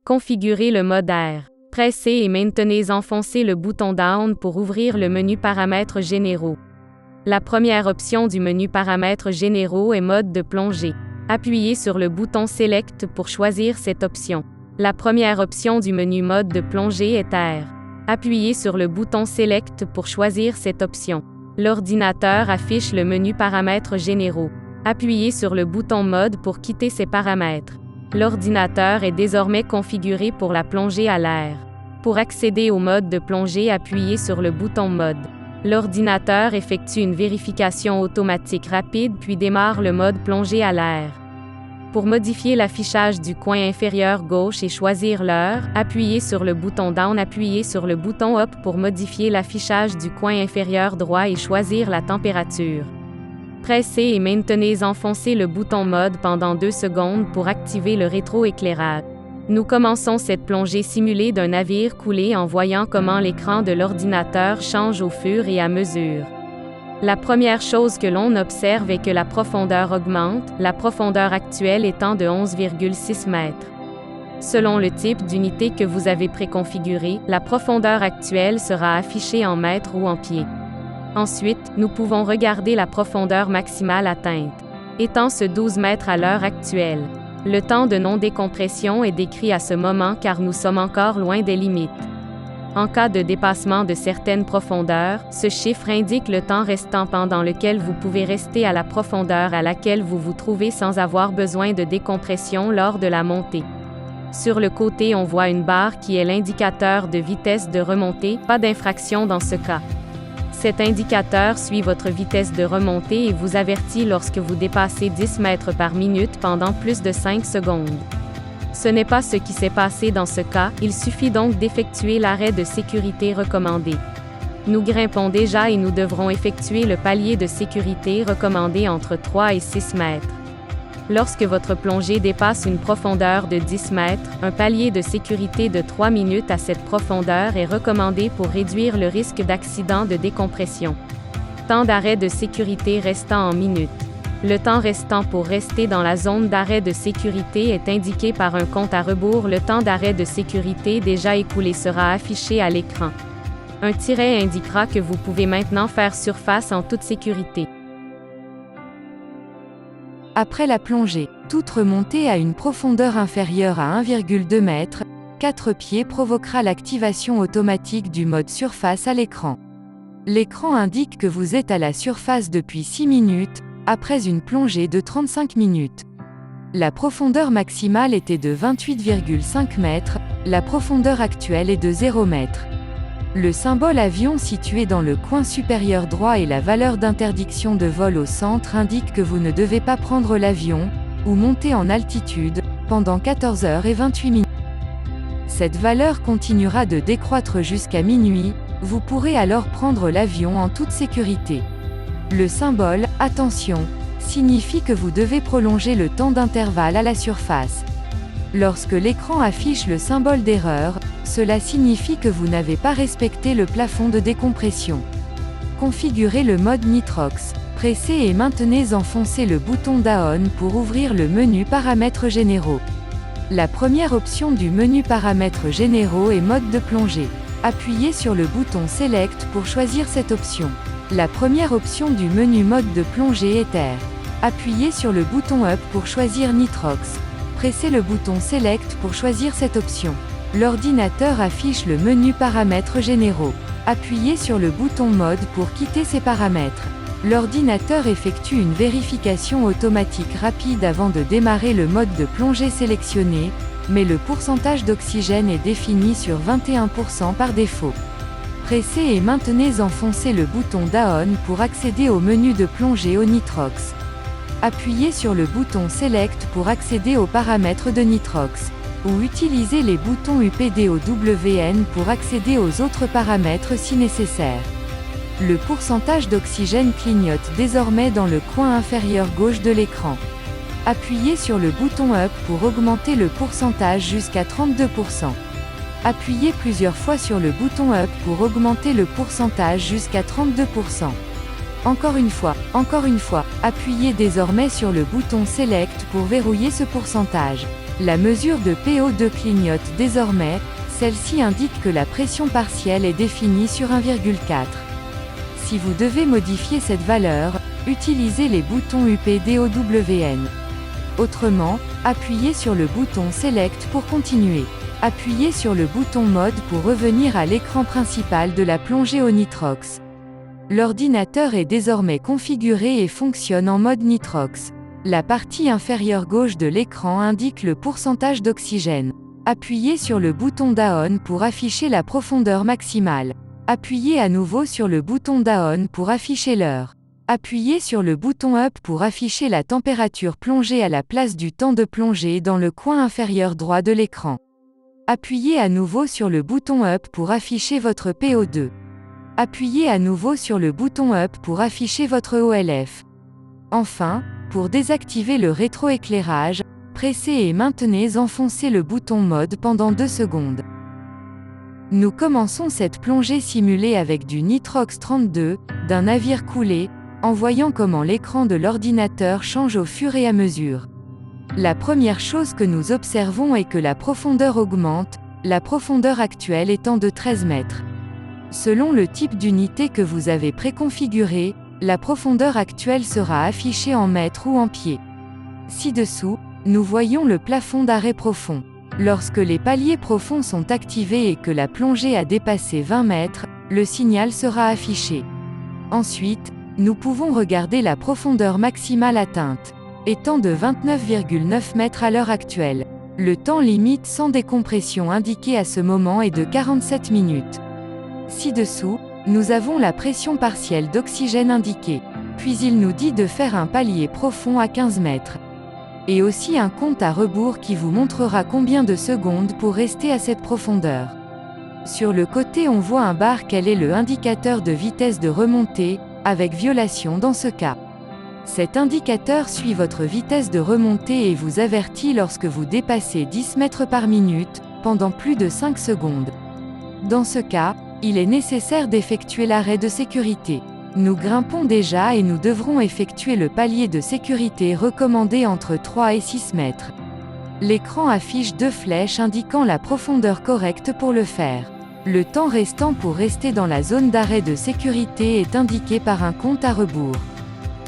Configurez le mode air. Pressez et maintenez enfoncé le bouton Down pour ouvrir le menu Paramètres généraux. La première option du menu Paramètres généraux est Mode de plongée. Appuyez sur le bouton Select pour choisir cette option. La première option du menu Mode de plongée est Air. Appuyez sur le bouton Select pour choisir cette option. L'ordinateur affiche le menu Paramètres généraux. Appuyez sur le bouton Mode pour quitter ces paramètres. L'ordinateur est désormais configuré pour la plongée à l'air. Pour accéder au mode de plongée, appuyez sur le bouton Mode. L'ordinateur effectue une vérification automatique rapide puis démarre le mode plongée à l'air. Pour modifier l'affichage du coin inférieur gauche et choisir l'heure, appuyez sur le bouton Down. Appuyez sur le bouton Up pour modifier l'affichage du coin inférieur droit et choisir la température. Pressez et maintenez enfoncé le bouton Mode pendant 2 secondes pour activer le rétroéclairage. Nous commençons cette plongée simulée d'un navire coulé en voyant comment l'écran de l'ordinateur change au fur et à mesure. La première chose que l'on observe est que la profondeur augmente, la profondeur actuelle étant de 11,6 mètres. Selon le type d'unité que vous avez préconfiguré, la profondeur actuelle sera affichée en mètres ou en pieds. Ensuite, nous pouvons regarder la profondeur maximale atteinte, étant ce 12 mètres à l'heure actuelle. Le temps de non-décompression est décrit à ce moment car nous sommes encore loin des limites. En cas de dépassement de certaines profondeurs, ce chiffre indique le temps restant pendant lequel vous pouvez rester à la profondeur à laquelle vous vous trouvez sans avoir besoin de décompression lors de la montée. Sur le côté, on voit une barre qui est l'indicateur de vitesse de remontée, pas d'infraction dans ce cas. Cet indicateur suit votre vitesse de remontée et vous avertit lorsque vous dépassez 10 mètres par minute pendant plus de 5 secondes. Ce n'est pas ce qui s'est passé dans ce cas, il suffit donc d'effectuer l'arrêt de sécurité recommandé. Nous grimpons déjà et nous devrons effectuer le palier de sécurité recommandé entre 3 et 6 mètres. Lorsque votre plongée dépasse une profondeur de 10 mètres, un palier de sécurité de 3 minutes à cette profondeur est recommandé pour réduire le risque d'accident de décompression. Temps d'arrêt de sécurité restant en minutes. Le temps restant pour rester dans la zone d'arrêt de sécurité est indiqué par un compte à rebours. Le temps d'arrêt de sécurité déjà écoulé sera affiché à l'écran. Un tiret indiquera que vous pouvez maintenant faire surface en toute sécurité. Après la plongée, toute remontée à une profondeur inférieure à 1,2 m, 4 pieds provoquera l'activation automatique du mode surface à l'écran. L'écran indique que vous êtes à la surface depuis 6 minutes, après une plongée de 35 minutes. La profondeur maximale était de 28,5 m, la profondeur actuelle est de 0 m. Le symbole avion situé dans le coin supérieur droit et la valeur d'interdiction de vol au centre indiquent que vous ne devez pas prendre l'avion, ou monter en altitude, pendant 14h28. Cette valeur continuera de décroître jusqu'à minuit, vous pourrez alors prendre l'avion en toute sécurité. Le symbole « Attention » signifie que vous devez prolonger le temps d'intervalle à la surface. Lorsque l'écran affiche le symbole d'erreur, cela signifie que vous n'avez pas respecté le plafond de décompression. Configurez le mode Nitrox. Pressez et maintenez enfoncé le bouton Down pour ouvrir le menu Paramètres généraux. La première option du menu Paramètres généraux est Mode de plongée. Appuyez sur le bouton Select pour choisir cette option. La première option du menu Mode de plongée est Air. Appuyez sur le bouton Up pour choisir Nitrox. Pressez le bouton Select pour choisir cette option. L'ordinateur affiche le menu Paramètres généraux. Appuyez sur le bouton Mode pour quitter ces paramètres. L'ordinateur effectue une vérification automatique rapide avant de démarrer le mode de plongée sélectionné, mais le pourcentage d'oxygène est défini sur 21% par défaut. Pressez et maintenez enfoncé le bouton Down pour accéder au menu de plongée au Nitrox. Appuyez sur le bouton Select pour accéder aux paramètres de Nitrox, ou utilisez les boutons UPDOWN pour accéder aux autres paramètres si nécessaire. Le pourcentage d'oxygène clignote désormais dans le coin inférieur gauche de l'écran. Appuyez sur le bouton Up pour augmenter le pourcentage jusqu'à 32%. Appuyez plusieurs fois sur le bouton Up pour augmenter le pourcentage jusqu'à 32%. Encore une fois, appuyez désormais sur le bouton Select pour verrouiller ce pourcentage. La mesure de PO2 clignote désormais, celle-ci indique que la pression partielle est définie sur 1,4. Si vous devez modifier cette valeur, utilisez les boutons UPDOWN. Autrement, appuyez sur le bouton Select pour continuer. Appuyez sur le bouton Mode pour revenir à l'écran principal de la plongée au nitrox. L'ordinateur est désormais configuré et fonctionne en mode nitrox. La partie inférieure gauche de l'écran indique le pourcentage d'oxygène. Appuyez sur le bouton Down pour afficher la profondeur maximale. Appuyez à nouveau sur le bouton Down pour afficher l'heure. Appuyez sur le bouton Up pour afficher la température plongée à la place du temps de plongée dans le coin inférieur droit de l'écran. Appuyez à nouveau sur le bouton Up pour afficher votre PO2. Appuyez à nouveau sur le bouton Up pour afficher votre OLF. Enfin, pour désactiver le rétroéclairage, pressez et maintenez enfoncé le bouton Mode pendant 2 secondes. Nous commençons cette plongée simulée avec du Nitrox 32, d'un navire coulé, en voyant comment l'écran de l'ordinateur change au fur et à mesure. La première chose que nous observons est que la profondeur augmente, la profondeur actuelle étant de 13 mètres. Selon le type d'unité que vous avez préconfiguré, la profondeur actuelle sera affichée en mètres ou en pieds. Ci-dessous, nous voyons le plafond d'arrêt profond. Lorsque les paliers profonds sont activés et que la plongée a dépassé 20 mètres, le signal sera affiché. Ensuite, nous pouvons regarder la profondeur maximale atteinte. Étant de 29,9 mètres à l'heure actuelle. Le temps limite sans décompression indiqué à ce moment est de 47 minutes. Ci-dessous, nous avons la pression partielle d'oxygène indiquée. Puis il nous dit de faire un palier profond à 15 mètres. Et aussi un compte à rebours qui vous montrera combien de secondes pour rester à cette profondeur. Sur le côté on voit un bar quel est le indicateur de vitesse de remontée, avec violation dans ce cas. Cet indicateur suit votre vitesse de remontée et vous avertit lorsque vous dépassez 10 mètres par minute, pendant plus de 5 secondes. Dans ce cas, il est nécessaire d'effectuer l'arrêt de sécurité. Nous grimpons déjà et nous devrons effectuer le palier de sécurité recommandé entre 3 et 6 mètres. L'écran affiche 2 flèches indiquant la profondeur correcte pour le faire. Le temps restant pour rester dans la zone d'arrêt de sécurité est indiqué par un compte à rebours.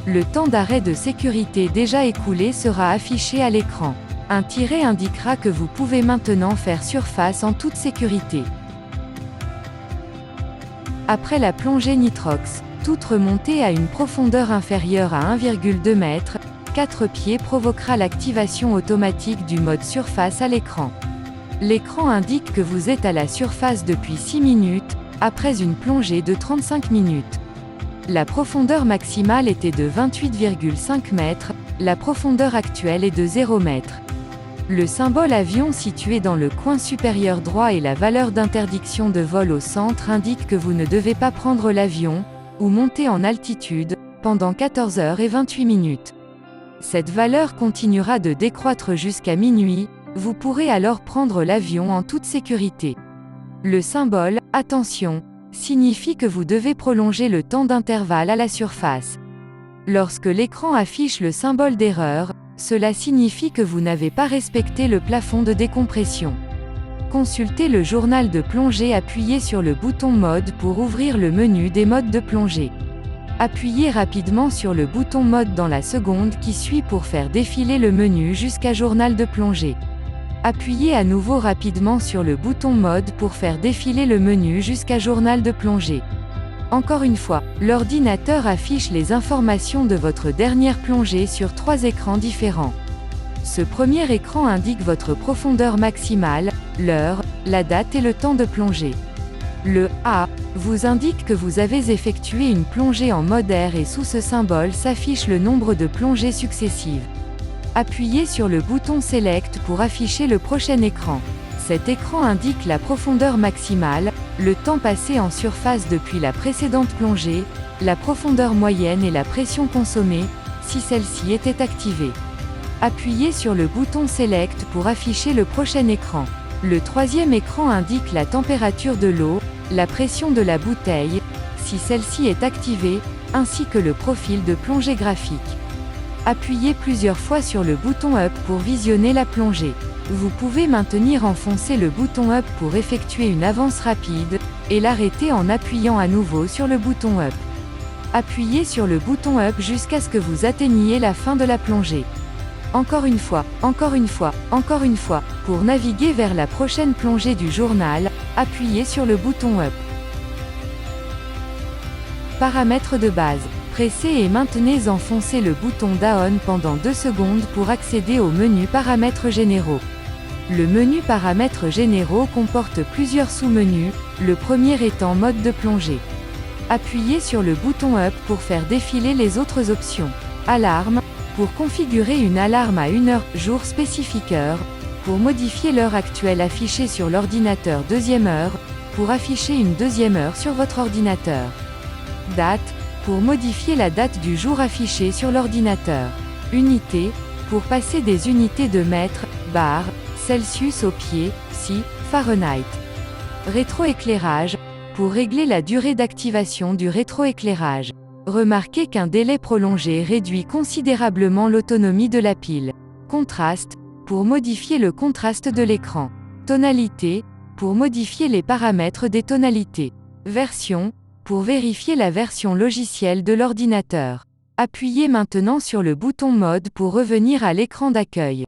Le temps d'arrêt de sécurité déjà écoulé sera affiché à l'écran. Un tiret indiquera que vous pouvez maintenant faire surface en toute sécurité. Après la plongée nitrox, toute remontée à une profondeur inférieure à 1,2 m, 4 pieds provoquera l'activation automatique du mode surface à l'écran. L'écran indique que vous êtes à la surface depuis 6 minutes, après une plongée de 35 minutes. La profondeur maximale était de 28,5 mètres, la profondeur actuelle est de 0 m. Le symbole avion situé dans le coin supérieur droit et la valeur d'interdiction de vol au centre indiquent que vous ne devez pas prendre l'avion, ou monter en altitude, pendant 14h28. Cette valeur continuera de décroître jusqu'à minuit, vous pourrez alors prendre l'avion en toute sécurité. Le symbole « Attention » signifie que vous devez prolonger le temps d'intervalle à la surface. Lorsque l'écran affiche le symbole d'erreur, cela signifie que vous n'avez pas respecté le plafond de décompression. Consultez le journal de plongée, appuyez sur le bouton Mode pour ouvrir le menu des modes de plongée. Appuyez rapidement sur le bouton Mode dans la seconde qui suit pour faire défiler le menu jusqu'à Journal de plongée. Appuyez à nouveau rapidement sur le bouton Mode pour faire défiler le menu jusqu'à Journal de plongée. Encore une fois, l'ordinateur affiche les informations de votre dernière plongée sur 3 écrans différents. Ce premier écran indique votre profondeur maximale, l'heure, la date et le temps de plongée. Le A vous indique que vous avez effectué une plongée en mode air et sous ce symbole s'affiche le nombre de plongées successives. Appuyez sur le bouton Select pour afficher le prochain écran. Cet écran indique la profondeur maximale, le temps passé en surface depuis la précédente plongée, la profondeur moyenne et la pression consommée, si celle-ci était activée. Appuyez sur le bouton Select pour afficher le prochain écran. Le troisième écran indique la température de l'eau, la pression de la bouteille, si celle-ci est activée, ainsi que le profil de plongée graphique. Appuyez plusieurs fois sur le bouton Up pour visionner la plongée. Vous pouvez maintenir enfoncé le bouton Up pour effectuer une avance rapide, et l'arrêter en appuyant à nouveau sur le bouton Up. Appuyez sur le bouton Up jusqu'à ce que vous atteigniez la fin de la plongée. Encore une fois, encore une fois, encore une fois. Pour naviguer vers la prochaine plongée du journal, appuyez sur le bouton Up. Paramètres de base. Pressez et maintenez enfoncé le bouton Down pendant 2 secondes pour accéder au menu Paramètres généraux. Le menu Paramètres généraux comporte plusieurs sous-menus, le premier étant Mode de plongée. Appuyez sur le bouton Up pour faire défiler les autres options. Alarme, pour configurer une alarme à une heure, jour spécifique heure, pour modifier l'heure actuelle affichée sur l'ordinateur deuxième heure, pour afficher une deuxième heure sur votre ordinateur. Date, pour modifier la date du jour affichée sur l'ordinateur. Unité, pour passer des unités de mètres, bar, Celsius au pied, si, Fahrenheit. Rétroéclairage, pour régler la durée d'activation du rétroéclairage. Remarquez qu'un délai prolongé réduit considérablement l'autonomie de la pile. Contraste, pour modifier le contraste de l'écran. Tonalité, pour modifier les paramètres des tonalités. Version, pour vérifier la version logicielle de l'ordinateur. Appuyez maintenant sur le bouton Mode pour revenir à l'écran d'accueil.